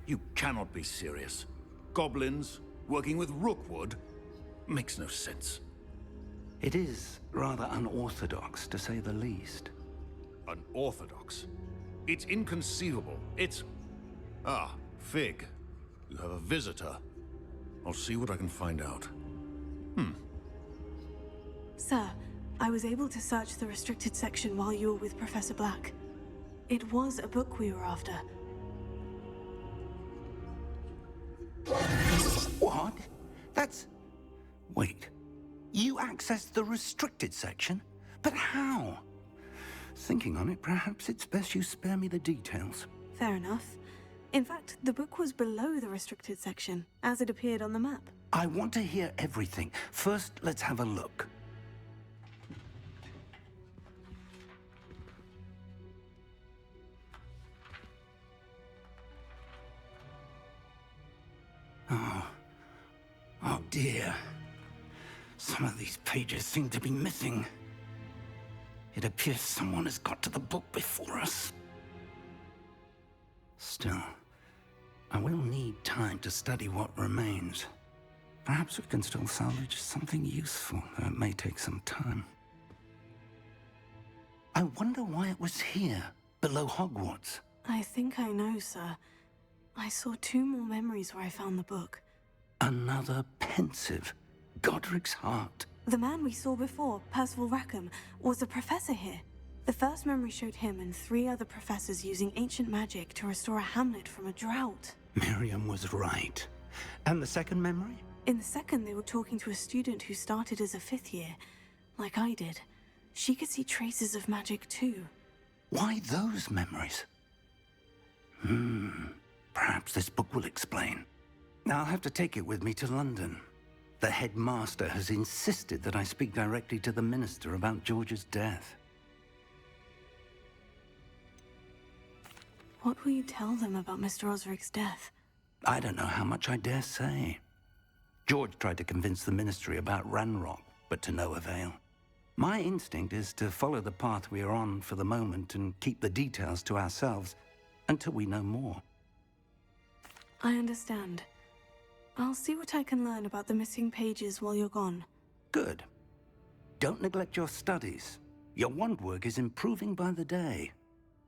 You cannot be serious. Goblins working with Rookwood makes no sense. It is rather unorthodox, to say the least. Unorthodox? It's inconceivable. It's... Ah, Fig. You have a visitor. I'll see what I can find out. Sir, I was able to search the restricted section while you were with Professor Black. It was a book we were after. What? That's... Wait. You accessed the restricted section? But how? Thinking on it, perhaps it's best you spare me the details. Fair enough. In fact, the book was below the restricted section, as it appeared on the map. I want to hear everything. First, let's have a look. Oh dear. Some of these pages seem to be missing. It appears someone has got to the book before us. Still, I will need time to study what remains. Perhaps we can still salvage something useful, though it may take some time. I wonder why it was here, below Hogwarts. I think I know, sir. I saw 2 more memories where I found the book. Another pensive. Godric's heart. The man we saw before, Percival Rackham, was a professor here. The first memory showed him and 3 other professors using ancient magic to restore a hamlet from a drought. Miriam was right. And the second memory? In the second, they were talking to a student who started as a 5th year, like I did. She could see traces of magic too. Why those memories? Perhaps this book will explain. Now I'll have to take it with me to London. The headmaster has insisted that I speak directly to the minister about George's death. What will you tell them about Mr. Osric's death? I don't know how much I dare say. George tried to convince the ministry about Ranrock, but to no avail. My instinct is to follow the path we are on for the moment and keep the details to ourselves until we know more. I understand. I'll see what I can learn about the missing pages while you're gone. Good. Don't neglect your studies. Your wand work is improving by the day.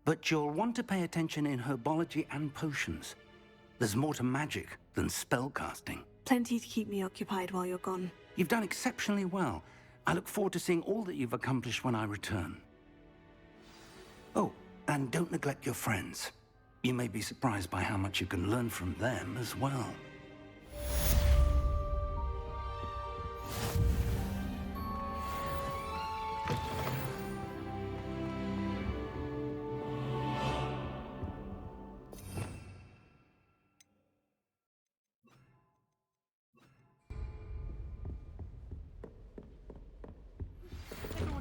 But you'll want to pay attention in herbology and potions. There's more to magic than spellcasting. Plenty to keep me occupied while you're gone. You've done exceptionally well. I look forward to seeing all that you've accomplished when I return. Oh, and don't neglect your friends. You may be surprised by how much you can learn from them as well.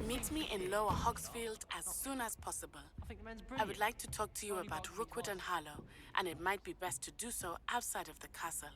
Meet me in Lower Hogsfield as soon as possible. I would like to talk to you about Rookwood and Harlow, and it might be best to do so outside of the castle.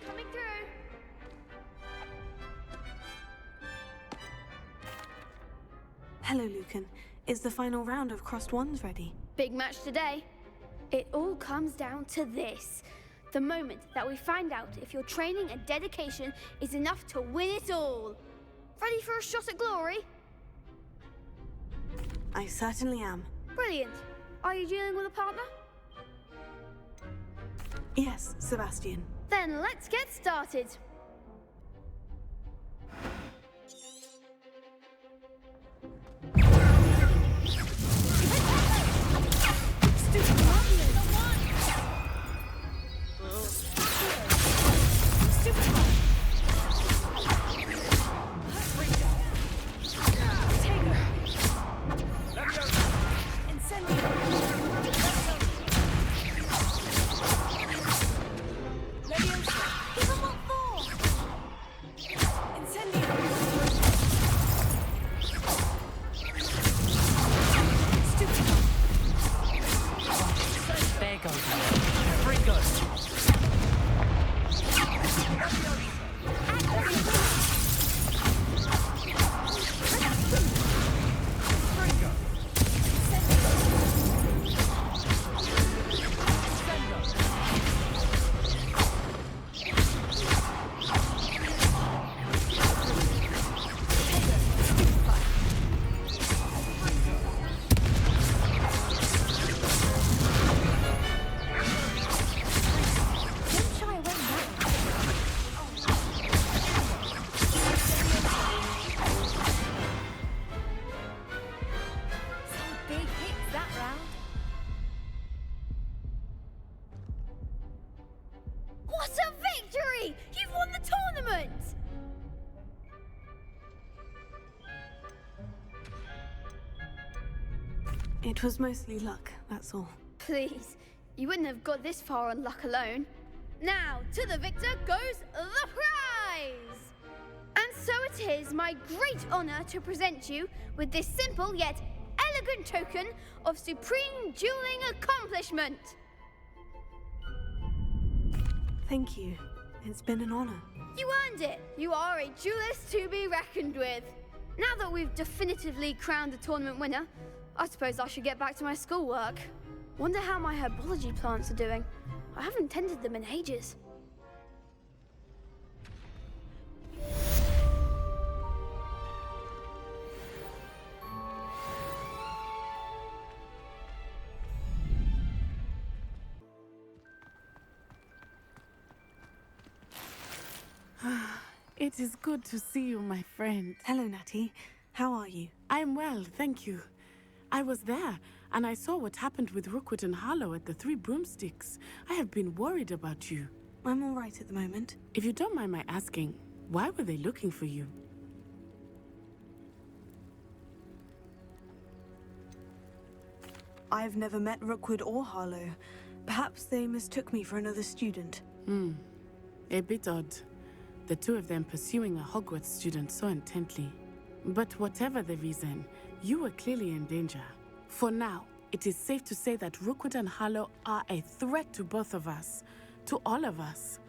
Coming through. Hello, Lucan. Is the final round of Crossed Wands ready? Big match today. It all comes down to this. The moment that we find out if your training and dedication is enough to win it all. Ready for a shot at glory? I certainly am. Brilliant. Are you dealing with a partner? Yes, Sebastian. Then let's get started. There goes one. Free goes. What a victory! You've won the tournament! It was mostly luck, that's all. Please, you wouldn't have got this far on luck alone. Now, to the victor goes the prize! And so it is my great honor to present you with this simple yet elegant token of supreme dueling accomplishment. Thank you. It's been an honor. You earned it. You are a duelist to be reckoned with. Now that we've definitively crowned the tournament winner, I suppose I should get back to my schoolwork. Wonder how my herbology plants are doing. I haven't tended them in ages. It is good to see you, my friend. Hello, Natty. How are you? I'm well, thank you. I was there, and I saw what happened with Rookwood and Harlow at the Three Broomsticks. I have been worried about you. I'm all right at the moment. If you don't mind my asking, why were they looking for you? I've never met Rookwood or Harlow. Perhaps they mistook me for another student. A bit odd. The two of them pursuing a Hogwarts student so intently. But whatever the reason, you were clearly in danger. For now, it is safe to say that Rookwood and Harlow are a threat to both of us, to all of us.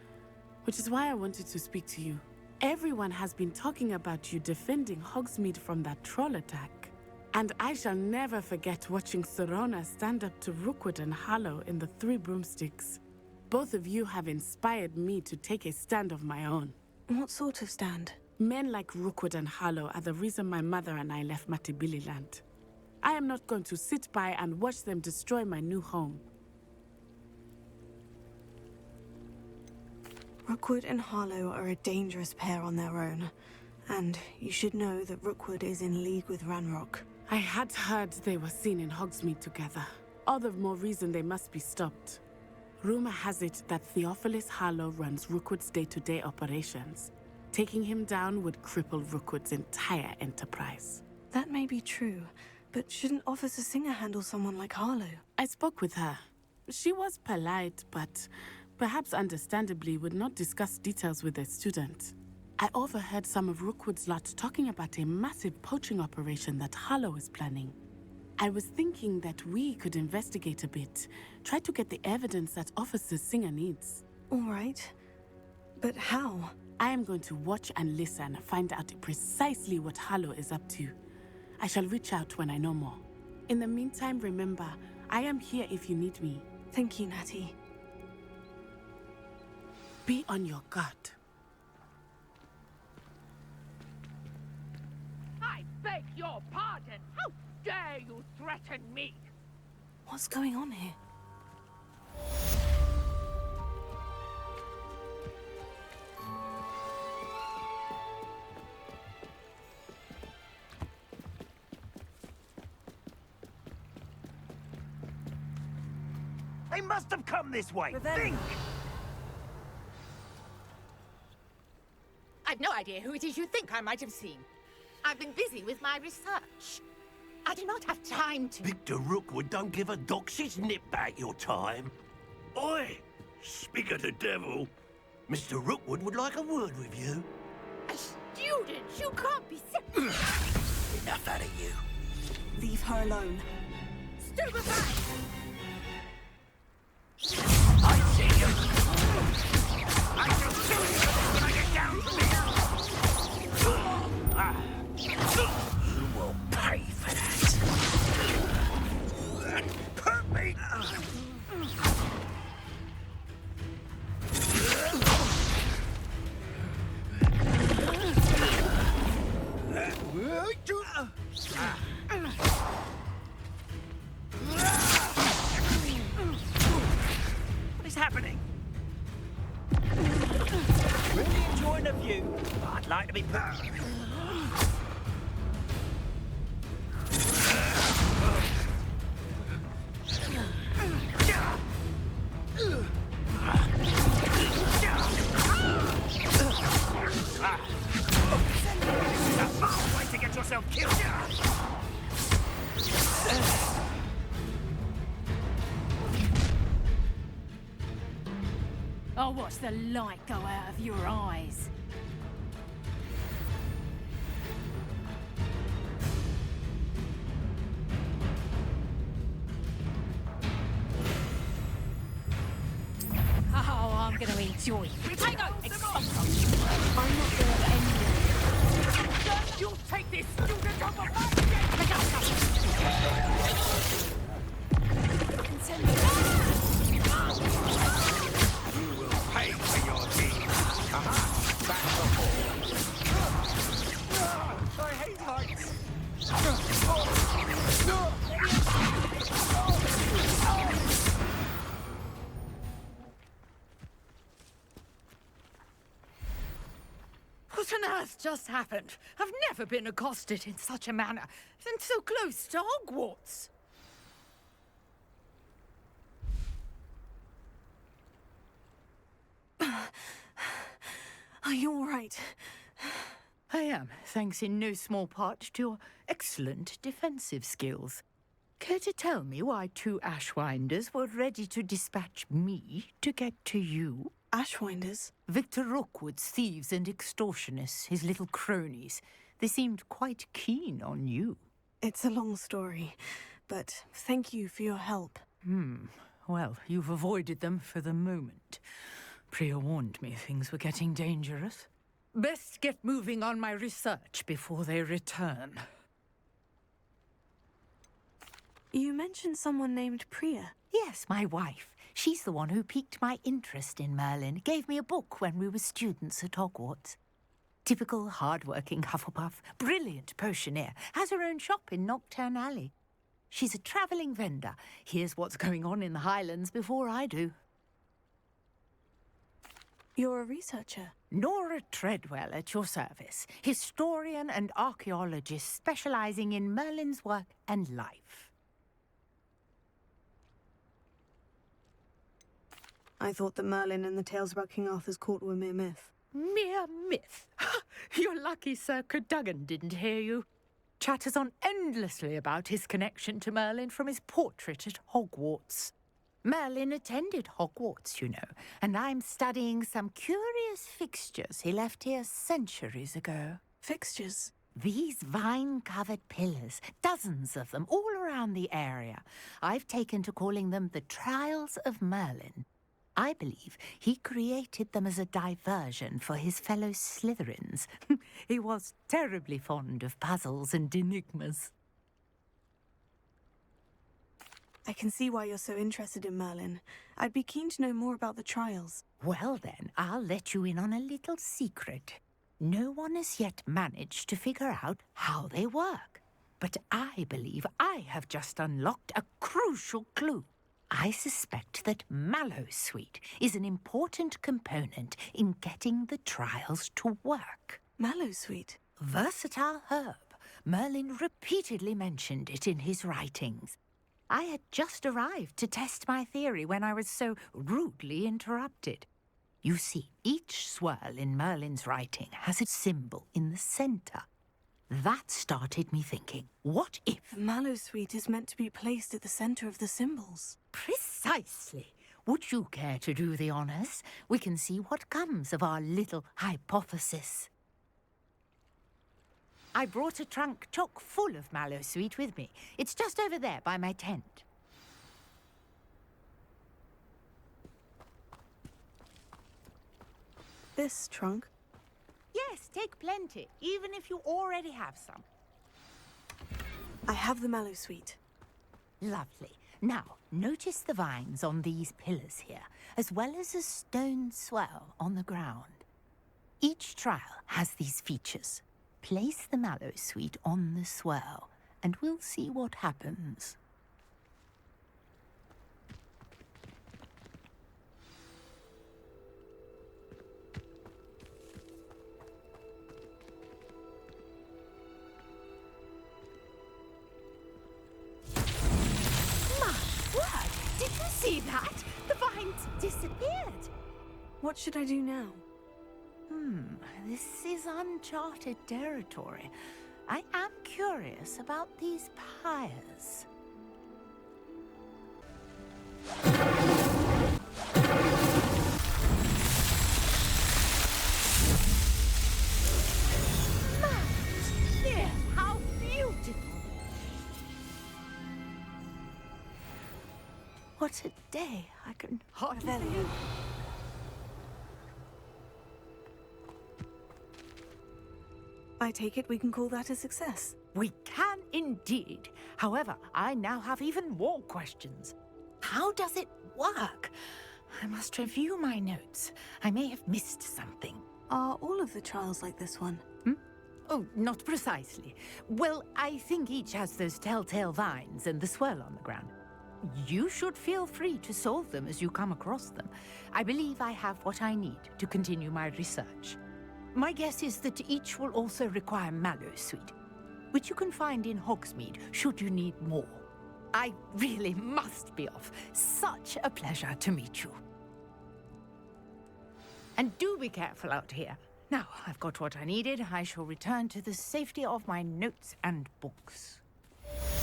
Which is why I wanted to speak to you. Everyone has been talking about you defending Hogsmeade from that troll attack. And I shall never forget watching Serona stand up to Rookwood and Harlow in the Three Broomsticks. Both of you have inspired me to take a stand of my own. What sort of stand? Men like Rookwood and Harlow are the reason my mother and I left Matabeleland. I am not going to sit by and watch them destroy my new home. Rookwood and Harlow are a dangerous pair on their own. And you should know that Rookwood is in league with Ranrock. I had heard they were seen in Hogsmeade together. All the more reason they must be stopped. Rumor has it that Theophilus Harlow runs Rookwood's day-to-day operations. Taking him down would cripple Rookwood's entire enterprise. That may be true, but shouldn't Officer Singer handle someone like Harlow? I spoke with her. She was polite, but perhaps understandably would not discuss details with a student. I overheard some of Rookwood's lot talking about a massive poaching operation that Harlow is planning. I was thinking that we could investigate a bit, try to get the evidence that Officer Singer needs. All right. But how? I am going to watch and listen, find out precisely what Harlow is up to. I shall reach out when I know more. In the meantime, remember, I am here if you need me. Thank you, Natty. Be on your guard. I beg your pardon. How dare you threaten me? What's going on here? They must have come this way. Think! I've no idea who it is you think I might have seen. I've been busy with my research. I do not have time to... Victor Rookwood don't give a doxy's nip back your time. Oi! Speak of the devil. Mr. Rookwood would like a word with you. A student! students! You can't be Enough out of you. Leave her alone. stupefying! I see you. I shall show you when I get down from here. You will pay for that. Hurt me. What is happening? Really enjoying the view. I'd like to be put. Way to get yourself killed. I'll watch the light go out of your eyes. Oh, I'm gonna enjoy it. Potato! I'm not going anywhere. You'll take this student off of my You will pay for your deeds. Aha! Back the hall. I hate heights. What on earth just happened? I've never been accosted in such a manner, and so close to Hogwarts. Are you all right? I am, thanks in no small part to your excellent defensive skills. Care to tell me why two Ashwinders were ready to dispatch me to get to you? Ashwinders? Victor Rookwood's thieves and extortionists, his little cronies. They seemed quite keen on you. It's a long story, but thank you for your help. Well, you've avoided them for the moment. Priya warned me things were getting dangerous. Best get moving on my research before they return. You mentioned someone named Priya. Yes, my wife. She's the one who piqued my interest in Merlin. Gave me a book when we were students at Hogwarts. Typical hard-working Hufflepuff, brilliant potioneer, has her own shop in Knockturn Alley. She's a travelling vendor. Hears what's going on in the Highlands before I do. You're a researcher. Nora Treadwell at your service, historian and archaeologist specialising in Merlin's work and life. I thought that Merlin and the tales about King Arthur's court were mere myth. Mere myth. You're lucky Sir Cadogan didn't hear you. Chatters on endlessly about his connection to Merlin from his portrait at Hogwarts. Merlin attended Hogwarts, you know, and I'm studying some curious fixtures he left here centuries ago. Fixtures? These vine-covered pillars, dozens of them, all around the area. I've taken to calling them the Trials of Merlin. I believe he created them as a diversion for his fellow Slytherins. He was terribly fond of puzzles and enigmas. I can see why you're so interested in Merlin. I'd be keen to know more about the trials. Well then, I'll let you in on a little secret. No one has yet managed to figure out how they work. But I believe I have just unlocked a crucial clue. I suspect that Mallowsweet is an important component in getting the trials to work. Mallowsweet? Versatile herb. Merlin repeatedly mentioned it in his writings. I had just arrived to test my theory when I was so rudely interrupted. You see, each swirl in Merlin's writing has a symbol in the centre. That started me thinking, what if... Mallowsweet is meant to be placed at the centre of the symbols. Precisely. Would you care to do the honours? We can see what comes of our little hypothesis. I brought a trunk chock full of mallow sweet with me. It's just over there by my tent. This trunk? Yes, take plenty, even if you already have some. I have the mallow sweet. Lovely. Now, notice the vines on these pillars here, as well as a stone swell on the ground. Each trial has these features. Place the mallow sweet on the swell, and we'll see what happens. Did you see that? The vines disappeared. What should I do now? This is uncharted territory. I am curious about these pyres. Yes, how beautiful! What a day. I can hardly believe. I take it we can call that a success. We can indeed. However, I now have even more questions. How does it work? I must review my notes. I may have missed something. Are all of the trials like this one? Oh, not precisely. Well, I think each has those telltale vines and the swirl on the ground. You should feel free to solve them as you come across them. I believe I have what I need to continue my research. My guess is that each will also require mallow sweet, which you can find in Hogsmeade should you need more. I really must be off. Such a pleasure to meet you. And do be careful out here. Now, I've got what I needed. I shall return to the safety of my notes and books.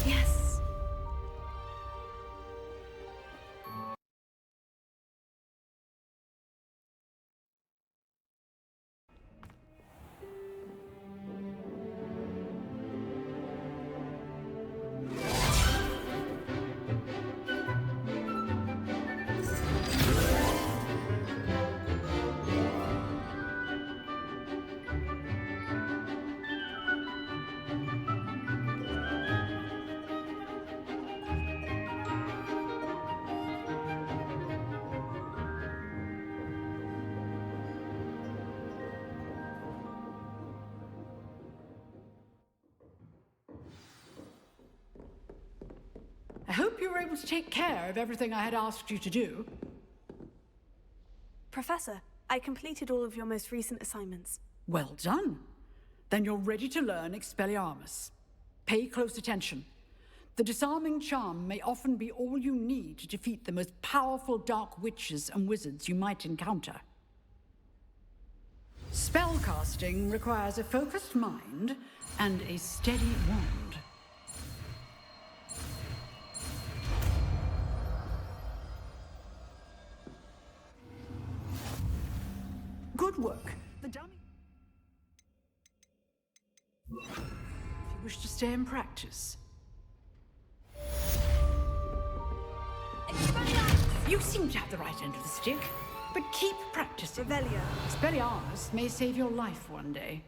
Yes. I hope you were able to take care of everything I had asked you to do. Professor, I completed all of your most recent assignments. Well done. Then you're ready to learn Expelliarmus. Pay close attention. The disarming charm may often be all you need to defeat the most powerful dark witches and wizards you might encounter. Spellcasting requires a focused mind and a steady wand. Good work. The dummy. If you wish to stay and practice. You seem to have the right end of the stick, but keep practicing. Revelio. Expelliarmus may save your life one day.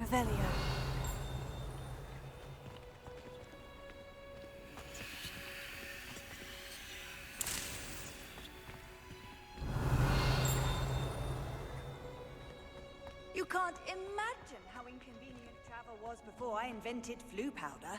Revelio. can't imagine how inconvenient travel was before I invented flu powder.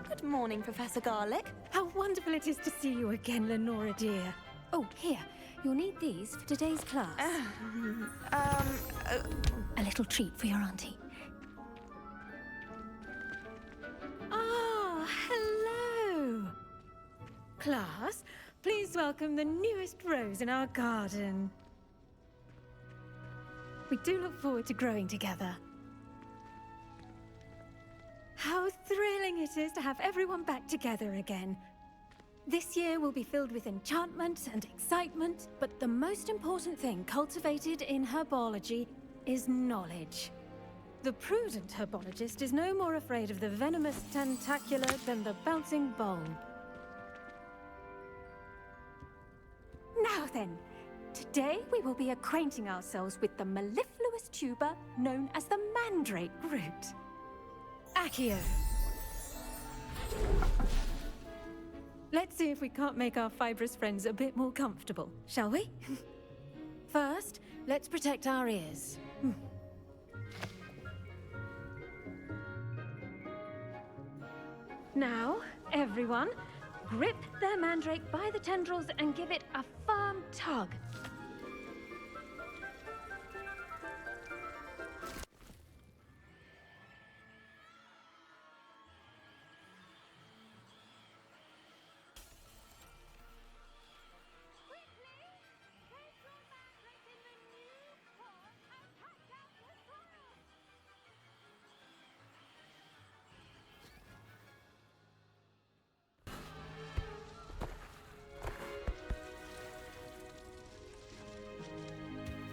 Good morning, Professor Garlic. How wonderful it is to see you again, Lenora dear. Oh, here. You'll need these for today's class. A little treat for your auntie. Ah, hello! Class, please welcome the newest rose in our garden. We do look forward to growing together. How thrilling it is to have everyone back together again. This year will be filled with enchantment and excitement, but the most important thing cultivated in herbology is knowledge. The prudent herbologist is no more afraid of the venomous tentacula than the bouncing bulb. Now then, today we will be acquainting ourselves with the mellifluous tuber known as the Mandrake root. Accio. Let's see if we can't make our fibrous friends a bit more comfortable, shall we? First, let's protect our ears. Now, everyone, grip their mandrake by the tendrils and give it a firm tug.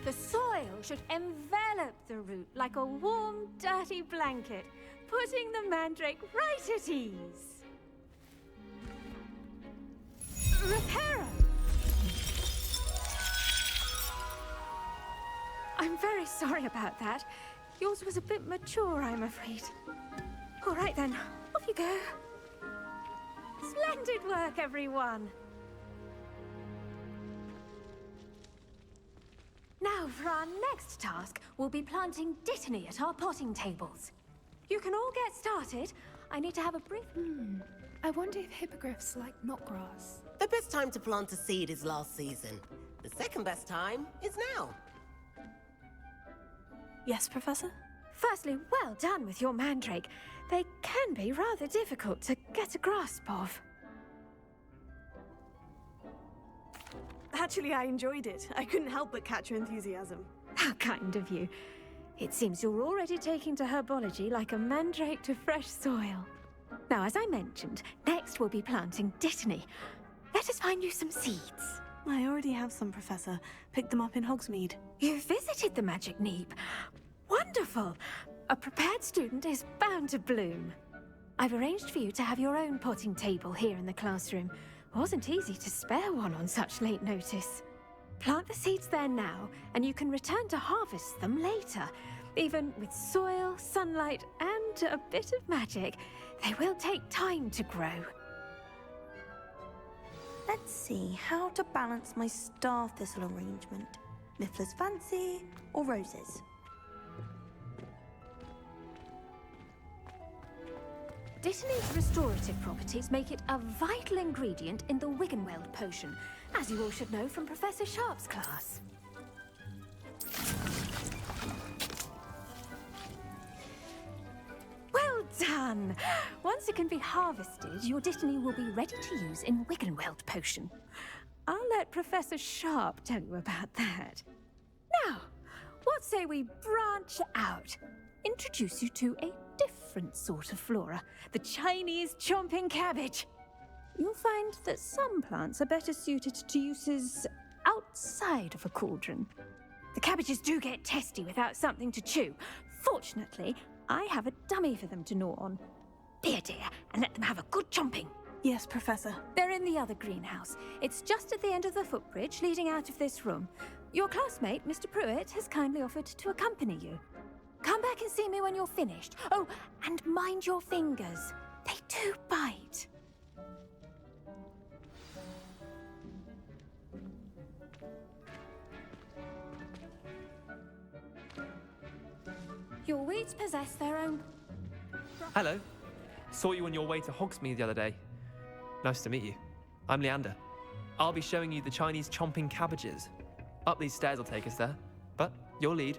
The soil should envelop the root like a warm, dirty blanket, putting the mandrake right at ease. Reparo! I'm very sorry about that. Yours was a bit mature, I'm afraid. All right then, off you go. Splendid work, everyone! Now, for our next task, we'll be planting dittany at our potting tables. You can all get started. I need to have a brief... I wonder if hippogriffs like knotgrass. The best time to plant a seed is last season. The second best time is now. Yes, Professor? Firstly, well done with your mandrake. They can be rather difficult to get a grasp of. Actually, I enjoyed it. I couldn't help but catch your enthusiasm. How kind of you. It seems you're already taking to herbology like a mandrake to fresh soil. Now, as I mentioned, next we'll be planting dittany. Let us find you some seeds. I already have some, Professor. Picked them up in Hogsmeade. You visited the Magic Neep. Wonderful! A prepared student is bound to bloom. I've arranged for you to have your own potting table here in the classroom. Wasn't easy to spare one on such late notice. Plant the seeds there now, and you can return to harvest them later. Even with soil, sunlight, and a bit of magic, they will take time to grow. Let's see how to balance my star thistle arrangement. Miffler's Fancy or roses? Dittany's restorative properties make it a vital ingredient in the Wiggenweld potion, as you all should know from Professor Sharp's class. Well done! Once it can be harvested, your dittany will be ready to use in Wiggenweld potion. I'll let Professor Sharp tell you about that. Now, what say we branch out? Introduce you to a different sort of flora, the Chinese chomping cabbage. You'll find that some plants are better suited to uses outside of a cauldron. The cabbages do get testy without something to chew. Fortunately, I have a dummy for them to gnaw on. Be a dear and let them have a good chomping. Yes, Professor. They're in the other greenhouse. It's just at the end of the footbridge leading out of this room. Your classmate, Mr. Pruitt, has kindly offered to accompany you. Come back and see me when you're finished. Oh, and mind your fingers. They do bite. Your weeds possess their own... Hello. Saw you on your way to Hogsmeade the other day. Nice to meet you. I'm Leander. I'll be showing you the Chinese chomping cabbages. Up these stairs will take us there, but your lead.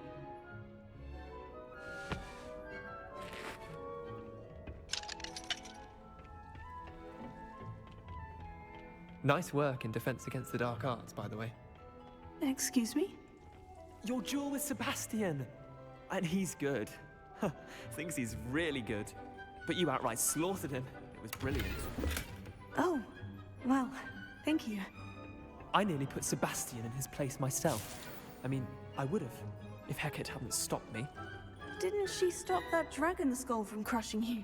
Nice work in Defense Against the Dark Arts, by the way. Excuse me? Your duel with Sebastian! And he's good. Thinks he's really good. But you outright slaughtered him. It was brilliant. Oh, well, thank you. I nearly put Sebastian in his place myself. I mean, I would have, if Hecate hadn't stopped me. Didn't she stop that dragon skull from crushing you?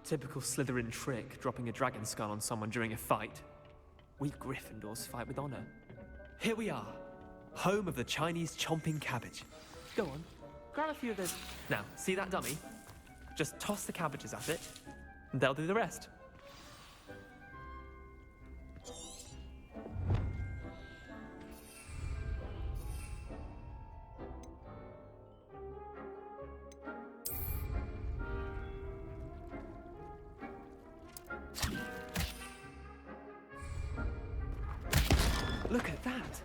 Typical Slytherin trick, dropping a dragon skull on someone during a fight. We Gryffindors fight with honor. Here we are, home of the Chinese chomping cabbage. Go on, grab a few of those. Now, see that dummy? Just toss the cabbages at it, and they'll do the rest. Look at that!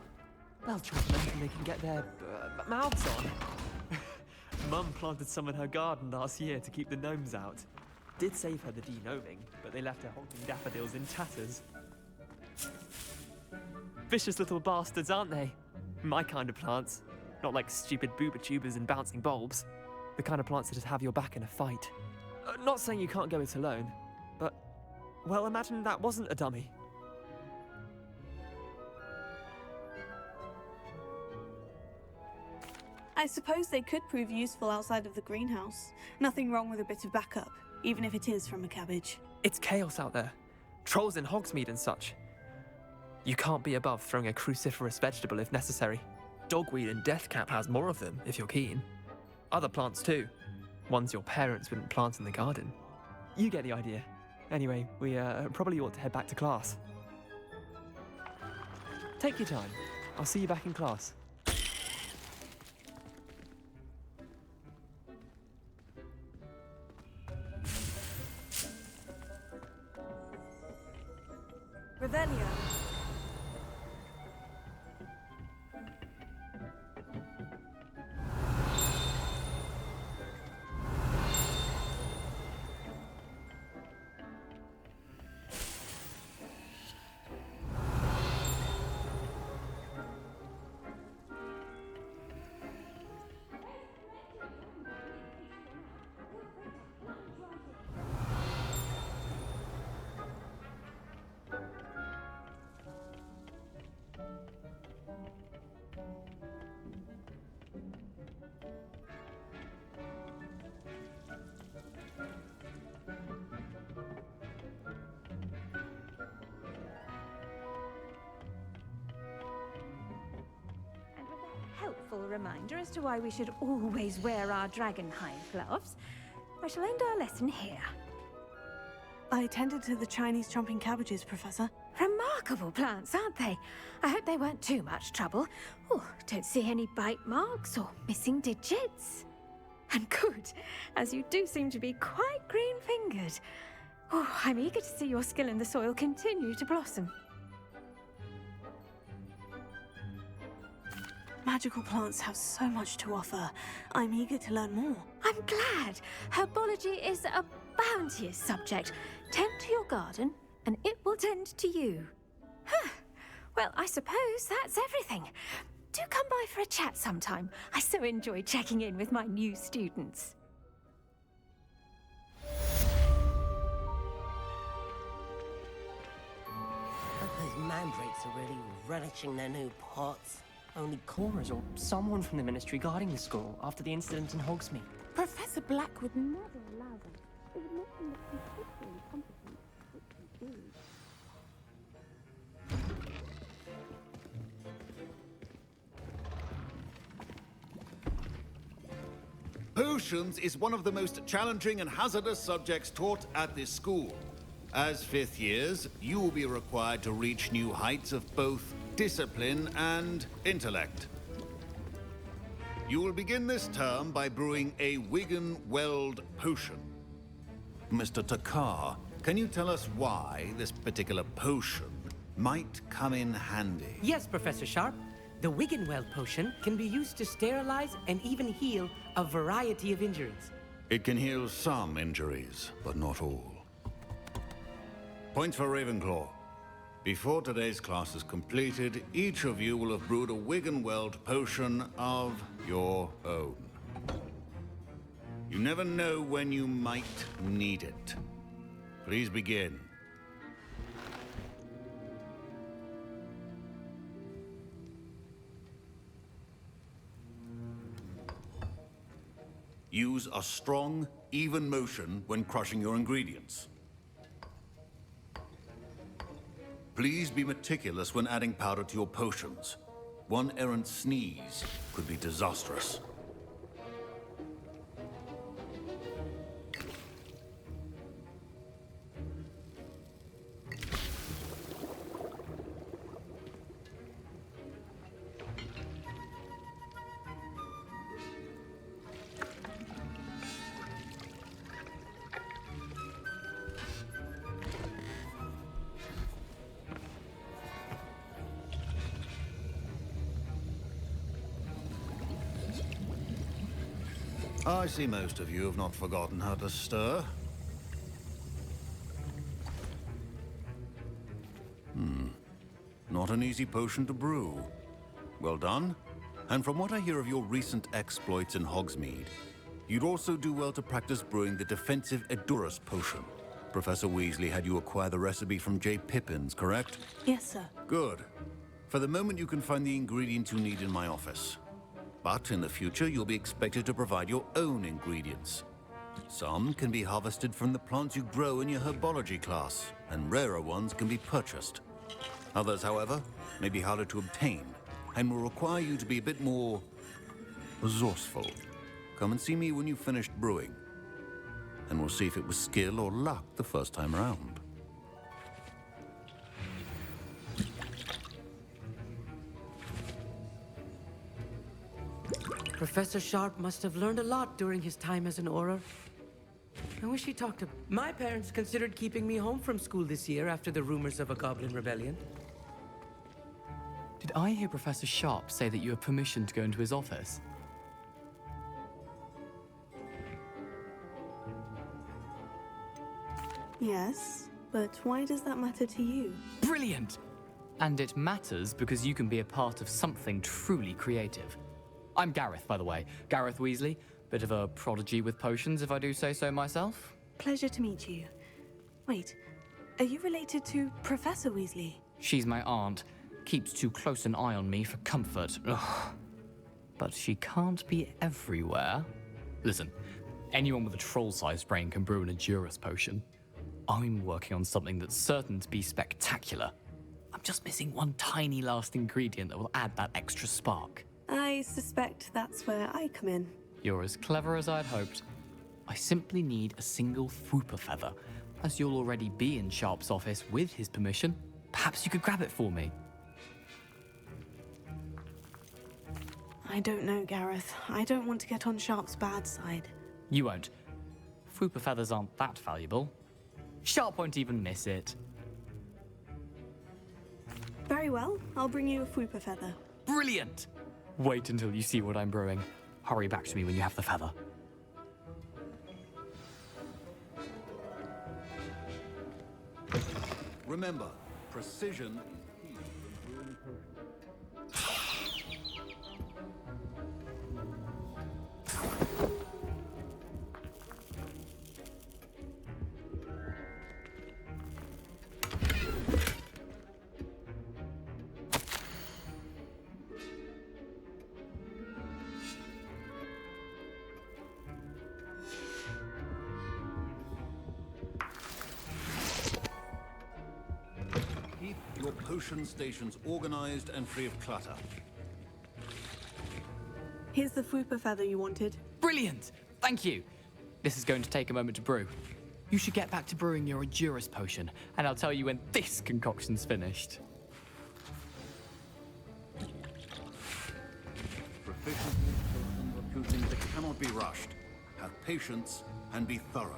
They'll chop anything they can get their mouths on. Mum planted some in her garden last year to keep the gnomes out. Did save her the de-gnoming, but they left her honking daffodils in tatters. Vicious little bastards, aren't they? My kind of plants. Not like stupid booba tubers and bouncing bulbs. The kind of plants that just have your back in a fight. Not saying you can't go it alone, but... well, imagine that wasn't a dummy. I suppose they could prove useful outside of the greenhouse. Nothing wrong with a bit of backup, even if it is from a cabbage. It's chaos out there. Trolls in Hogsmeade and such. You can't be above throwing a cruciferous vegetable if necessary. Dogweed and deathcap has more of them, if you're keen. Other plants too. Ones your parents wouldn't plant in the garden. You get the idea. Anyway, we probably ought to head back to class. Take your time. I'll see you back in class. Revelio. Helpful reminder as to why we should always wear our dragonhide gloves, I shall end our lesson here. I tended to the Chinese chomping cabbages, Professor. Remarkable plants, aren't they? I hope they weren't too much trouble. Oh, don't see any bite marks or missing digits. And good, as you do seem to be quite green-fingered. Oh, I'm eager to see your skill in the soil continue to blossom. Magical plants have so much to offer. I'm eager to learn more. I'm glad. Herbology is a bounteous subject. Tend to your garden, and it will tend to you. Huh. Well, I suppose that's everything. Do come by for a chat sometime. I so enjoy checking in with my new students. But those mandrakes are really relishing their new pots. Only Cora's or someone from the Ministry guarding the school after the incident in Hogsmeade. Professor Black would never allow that. It would make him look completely incompetent, which he is. Potions is one of the most challenging and hazardous subjects taught at this school. As fifth years, you will be required to reach new heights of both discipline and intellect. You will begin this term by brewing a Wiggenweld potion. Mr. Takar, can you tell us why this particular potion might come in handy? Yes, Professor Sharp. The Wiggenweld potion can be used to sterilize and even heal a variety of injuries. It can heal some injuries, but not all. Points for Ravenclaw. Before today's class is completed, each of you will have brewed a Wiggenweld potion of your own. You never know when you might need it. Please begin. Use a strong, even motion when crushing your ingredients. Please be meticulous when adding powder to your potions. One errant sneeze could be disastrous. I see most of you have not forgotten how to stir. Not an easy potion to brew. Well done. And from what I hear of your recent exploits in Hogsmeade, you'd also do well to practice brewing the defensive Edurus potion. Professor Weasley had you acquire the recipe from J. Pippins, correct? Yes, sir. Good. For the moment, you can find the ingredients you need in my office. But in the future, you'll be expected to provide your own ingredients. Some can be harvested from the plants you grow in your herbology class, and rarer ones can be purchased. Others, however, may be harder to obtain, and will require you to be a bit more resourceful. Come and see me when you've finished brewing, and we'll see if it was skill or luck the first time around. Professor Sharp must have learned a lot during his time as an Auror. I wish he talked to... My parents considered keeping me home from school this year after the rumors of a goblin rebellion. Did I hear Professor Sharp say that you have permission to go into his office? Yes, but why does that matter to you? Brilliant! And it matters because you can be a part of something truly creative. I'm Gareth, by the way. Gareth Weasley. Bit of a prodigy with potions, if I do say so myself. Pleasure to meet you. Wait, are you related to Professor Weasley? She's my aunt. Keeps too close an eye on me for comfort. Ugh. But she can't be everywhere. Listen, anyone with a troll-sized brain can brew an Edurus potion. I'm working on something that's certain to be spectacular. I'm just missing one tiny last ingredient that will add that extra spark. I suspect that's where I come in. You're as clever as I'd hoped. I simply need a single Fwooper feather. As you'll already be in Sharp's office with his permission, perhaps you could grab it for me. I don't know, Gareth. I don't want to get on Sharp's bad side. You won't. Fwooper feathers aren't that valuable. Sharp won't even miss it. Very well. I'll bring you a Fwooper feather. Brilliant! Wait until you see what I'm brewing. Hurry back to me when you have the feather. Remember, precision is key when brewing potions. Keep your potion stations organized and free of clutter. Here's the Fwooper feather you wanted. Brilliant! Thank you. This is going to take a moment to brew. You should get back to brewing your Endurus potion, and I'll tell you when this concoction's finished. Proficiency in two things that cannot be rushed. Have patience and be thorough.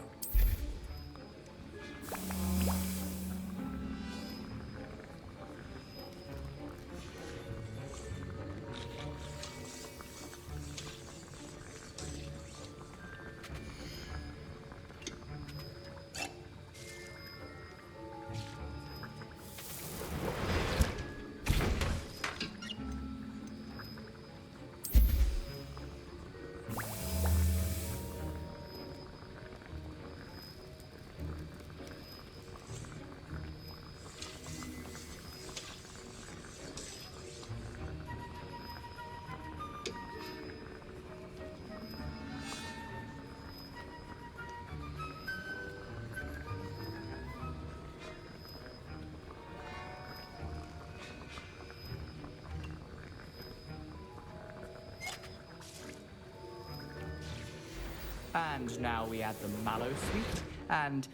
And now we add the mallow sweet, and...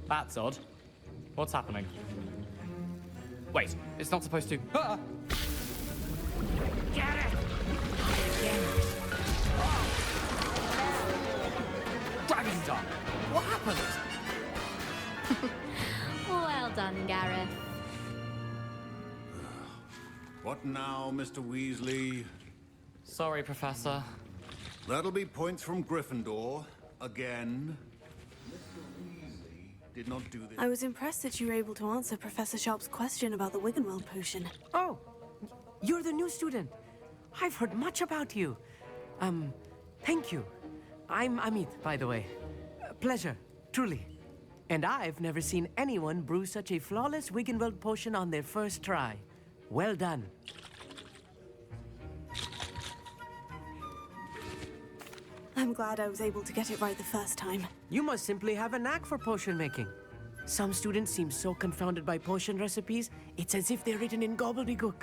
That's odd. What's happening? Wait, it's not supposed to... Ah! Get it! Dragon's Dog! What happened? Well done, Gareth. What now, Mr. Weasley? Sorry, Professor. That'll be points from Gryffindor. Again. Mr. Weasley did not do this. I was impressed that you were able to answer Professor Sharp's question about the Wiggenweld potion. Oh, you're the new student. I've heard much about you. Thank you. I'm Amit, by the way. Pleasure, truly. And I've never seen anyone brew such a flawless Wiggenweld potion on their first try. Well done. I'm glad I was able to get it right the first time. You must simply have a knack for potion making. Some students seem so confounded by potion recipes, it's as if they're written in gobbledygook.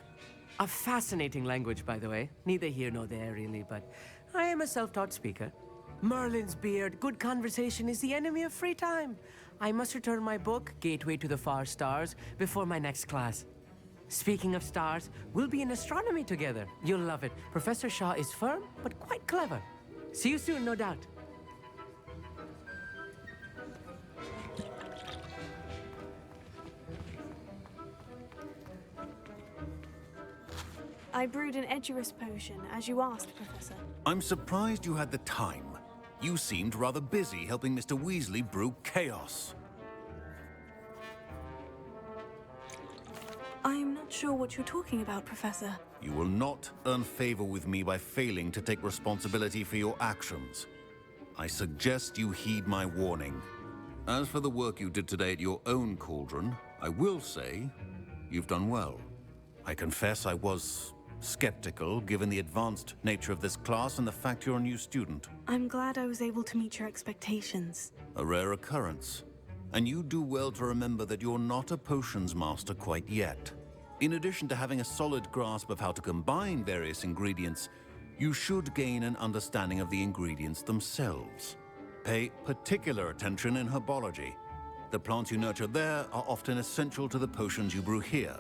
A fascinating language, by the way. Neither here nor there, really, but I am a self-taught speaker. Merlin's beard, good conversation is the enemy of free time. I must return my book, Gateway to the Far Stars, before my next class. Speaking of stars, we'll be in astronomy together. You'll love it. Professor Shaw is firm, but quite clever. See you soon, no doubt. I brewed an Edurus potion, as you asked, Professor. I'm surprised you had the time. You seemed rather busy helping Mr. Weasley brew chaos. I'm not sure what you're talking about, Professor. You will not earn favor with me by failing to take responsibility for your actions. I suggest you heed my warning. As for the work you did today at your own cauldron, I will say you've done well. I confess I was skeptical, given the advanced nature of this class and the fact you're a new student. I'm glad I was able to meet your expectations. A rare occurrence. And you do well to remember that you're not a potions master quite yet. In addition to having a solid grasp of how to combine various ingredients, you should gain an understanding of the ingredients themselves. Pay particular attention in herbology. The plants you nurture there are often essential to the potions you brew here.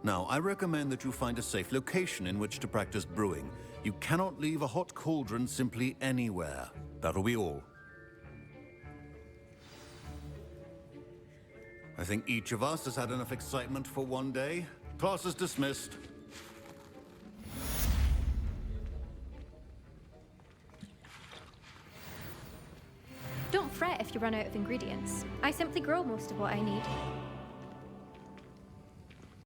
Now, I recommend that you find a safe location in which to practice brewing. You cannot leave a hot cauldron simply anywhere. That'll be all. I think each of us has had enough excitement for one day. Class is dismissed. Don't fret if you run out of ingredients. I simply grow most of what I need.